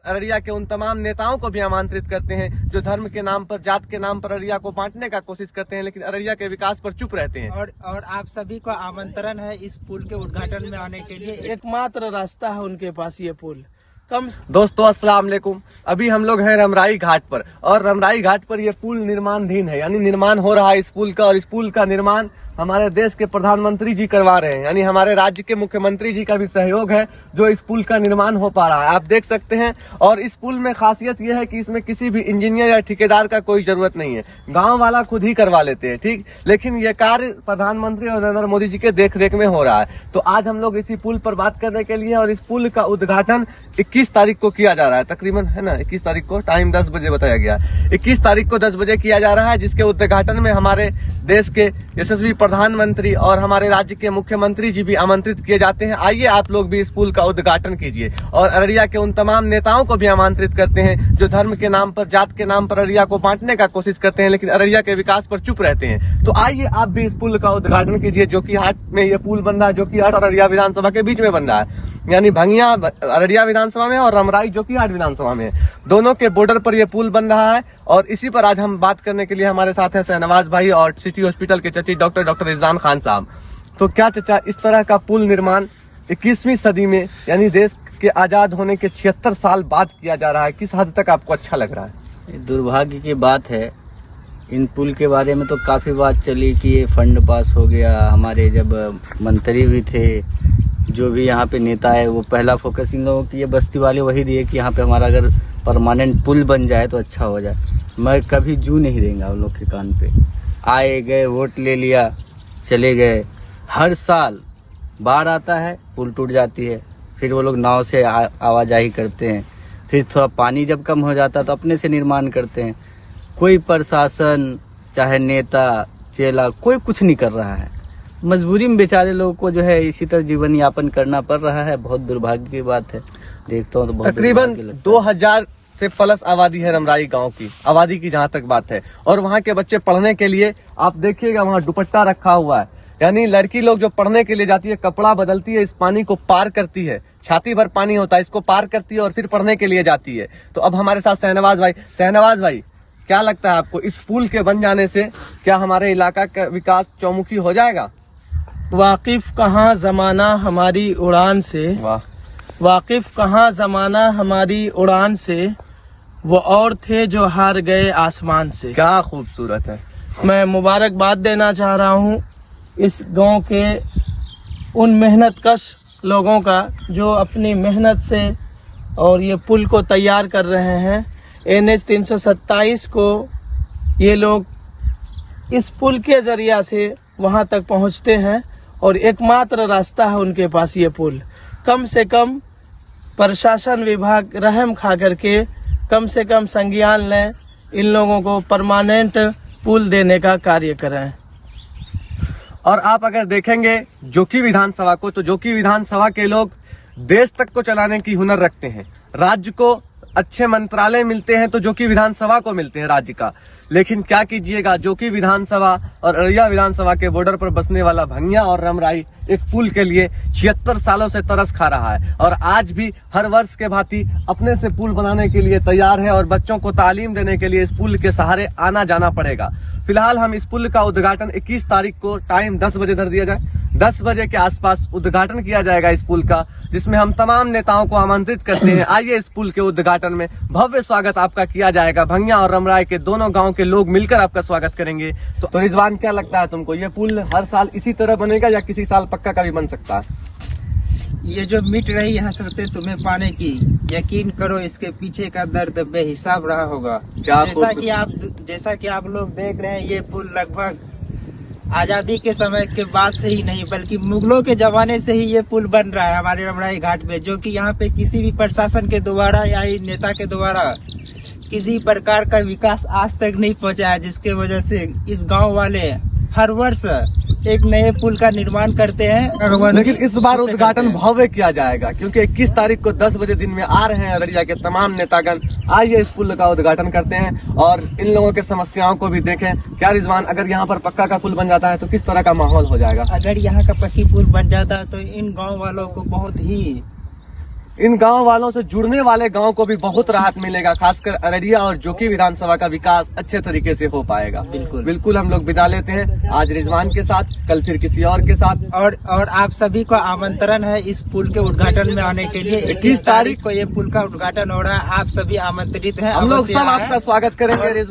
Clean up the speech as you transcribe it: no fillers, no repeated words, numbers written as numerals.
अररिया के उन तमाम नेताओं को भी आमंत्रित करते हैं जो धर्म के नाम पर, जात के नाम पर अररिया को बांटने का कोशिश करते हैं, लेकिन अररिया के विकास पर चुप रहते हैं। और आप सभी को आमंत्रण है इस पुल के उद्घाटन में आने के लिए। एकमात्र रास्ता है उनके पास ये पुल। दोस्तों अस्सलाम वालेकुम। अभी हम लोग हैं रमराई घाट पर, और रमराई घाट पर यह पुल निर्माणाधीन है, यानी निर्माण हो रहा है इस पुल का। और इस पुल का निर्माण हमारे देश के प्रधानमंत्री जी करवा रहे हैं, यानी हमारे राज्य के मुख्यमंत्री जी का भी सहयोग है जो इस पुल का निर्माण हो पा रहा है, आप देख सकते हैं। और इस पुल में खासियत यह है कि इसमें किसी भी इंजीनियर या ठेकेदार का कोई जरूरत नहीं है, गाँव वाला खुद ही करवा लेते हैं, ठीक। लेकिन यह कार्य प्रधानमंत्री और नरेंद्र मोदी जी के देख रेख में हो रहा है। तो आज हम लोग इसी पुल पर बात करने के लिए, और इस पुल का उद्घाटन 21 तारीख को किया जा रहा है, तकरीबन है ना 21 तारीख को, टाइम 10 बजे बताया गया है। 21 तारीख को 10 बजे किया जा रहा है, जिसके उद्घाटन में हमारे देश के यशस्वी प्रधानमंत्री और हमारे राज्य के मुख्यमंत्री जी भी आमंत्रित किए जाते हैं। आइए आप लोग भी इस पुल का उद्घाटन कीजिए, और अररिया के उन तमाम नेताओं को भी आमंत्रित करते हैं जो धर्म के नाम पर, जात के नाम पर अररिया को बांटने का कोशिश करते हैं, लेकिन अररिया के विकास पर चुप रहते हैं। तो आइए आप भी इस पुल का उद्घाटन कीजिए, जो कि हाट में ये पुल बन रहा है, जो कि हाट और अररिया विधानसभा के बीच में बन रहा है, यानी भंगिया अररिया विधानसभा में और रमराई जो कि हाट विधानसभा में, दोनों के बॉर्डर पर यह पुल बन रहा है। और इसी पर आज हम बात करने के लिए हमारे साथ हैं शहनवाज भाई और सिटी हॉस्पिटल के चची डॉक्टर इज़ान खान साहब। तो क्या चचा, इस तरह का पुल निर्माण 21वीं सदी में, यानी देश के आजाद होने के 76 साल बाद किया जा रहा है, किस हद तक आपको अच्छा लग रहा है? दुर्भाग्य की बात है, इन पुल के बारे में तो काफी बात चली कि ये फंड पास हो गया, हमारे जब मंत्री भी थे, जो भी यहाँ पे नेता है, वो पहला फोकस इन लोगों की ये बस्ती वाले वही दिए कि यहाँ पे हमारा अगर परमानेंट पुल बन जाए तो अच्छा हो जाए। मैं कभी जू नहीं देंगे उन लोग के कान पे। आए गए, वोट ले लिया, चले गए। हर साल बाढ़ आता है, पुल टूट जाती है, फिर वो लोग नाव से आवाजाही करते हैं, फिर थोड़ा पानी जब कम हो जाता है तो अपने से निर्माण करते हैं। कोई प्रशासन, चाहे नेता, चेला, कोई कुछ नहीं कर रहा है। मजबूरी में बेचारे लोगों को जो है इसी तरह जीवन यापन करना पड़ रहा है। बहुत दुर्भाग्य की बात है, देखता हूँ तो बहुत तकरीबन 2000 से प्लस आबादी है रमराई गांव की, आबादी की जहां तक बात है। और वहां के बच्चे पढ़ने के लिए, आप देखिएगा वहां दुपट्टा रखा हुआ है, यानी लड़की लोग जो पढ़ने के लिए जाती है, कपड़ा बदलती है, इस पानी को पार करती है, छाती भर पानी होता है, इसको पार करती है और फिर पढ़ने के लिए जाती है। तो अब हमारे साथ शहनवाज भाई, क्या लगता है आपको, इस पुल के बन जाने से क्या हमारे इलाका का विकास चौमुखी हो जाएगा? वाकिफ कहाँ जमाना हमारी उड़ान से, वाकिफ कहाँ जमाना हमारी उड़ान से, वो और थे जो हार गए आसमान से। क्या खूबसूरत है। मैं मुबारकबाद देना चाह रहा हूँ इस गांव के उन मेहनतकश लोगों का जो अपनी मेहनत से और ये पुल को तैयार कर रहे हैं। NH 327 को ये लोग इस पुल के जरिया से वहां तक पहुंचते हैं, और एकमात्र रास्ता है उनके पास ये पुल। कम से कम प्रशासन विभाग रहम खा करके कम से कम संज्ञान लें, इन लोगों को परमानेंट पुल देने का कार्य करें। और आप अगर देखेंगे जोकी विधानसभा को, तो जोकी विधानसभा के लोग देश तक को चलाने की हुनर रखते हैं। राज्य को अच्छे मंत्रालय मिलते हैं तो जोकी विधानसभा को मिलते हैं राज्य का, लेकिन क्या कीजिएगा, जोकी विधानसभा और अररिया विधानसभा के बॉर्डर पर बसने वाला भंगिया और रमराई एक पुल के लिए 76 सालों से तरस खा रहा है, और आज भी हर वर्ष के भांति अपने से पुल बनाने के लिए तैयार है, और बच्चों को तालीम देने के लिए इस पुल के सहारे आना जाना पड़ेगा। फिलहाल हम इस पुल का उद्घाटन 21 तारीख को, टाइम 10 बजे धर दिया जाए, 10 बजे के आसपास उद्घाटन किया जाएगा इस पुल का, जिसमें हम तमाम नेताओं को आमंत्रित करते हैं। आइए इस पुल के उद्घाटन में भव्य स्वागत आपका किया जाएगा। भंगिया और रमराई के दोनों गांव के लोग मिलकर आपका स्वागत करेंगे। तो रिजवान, क्या लगता है तुमको, ये पुल हर साल इसी तरह बनेगा या किसी साल पक्का का भी बन सकता है? ये जो मिट रही है हसरतें तुम्हें पाने की, यकीन करो इसके पीछे का दर्द बेहिसाब रहा होगा। जैसा कि आप लोग देख रहे हैं, ये पुल लगभग आजादी के समय के बाद से ही नहीं बल्कि मुगलों के जमाने से ही ये पुल बन रहा है हमारे रमराई घाट पे, जो कि यहाँ पे किसी भी प्रशासन के द्वारा या नेता के द्वारा किसी प्रकार का विकास आज तक नहीं पहुंचा है, जिसके वजह से इस गांव वाले हर वर्ष एक नए पुल का निर्माण करते हैं। लेकिन इस बार उद्घाटन भव्य किया जाएगा, क्योंकि 21 तारीख को 10 बजे दिन में आ रहे हैं अररिया के तमाम नेतागण। आइए इस पुल का उद्घाटन करते हैं और इन लोगों के समस्याओं को भी देखें। क्या रिजवान, अगर यहाँ पर पक्का का पुल बन जाता है तो किस तरह का माहौल हो जाएगा? अगर यहाँ का पक्की पुल बन जाता है तो इन गाँव वालों को बहुत ही इन गांव वालों से जुड़ने वाले गांव को भी बहुत राहत मिलेगा, खासकर अररिया और जोकी विधानसभा का विकास अच्छे तरीके से हो पाएगा। बिल्कुल हम लोग विदा लेते हैं आज रिजवान के साथ, कल फिर किसी और के साथ। और आप सभी को आमंत्रण है इस पुल के उद्घाटन में आने के लिए। 21 तारीख को ये पुल का उद्घाटन हो रहा है, आप सभी आमंत्रित हैं। हम लोग सब आपका स्वागत करेंगे रिजवान।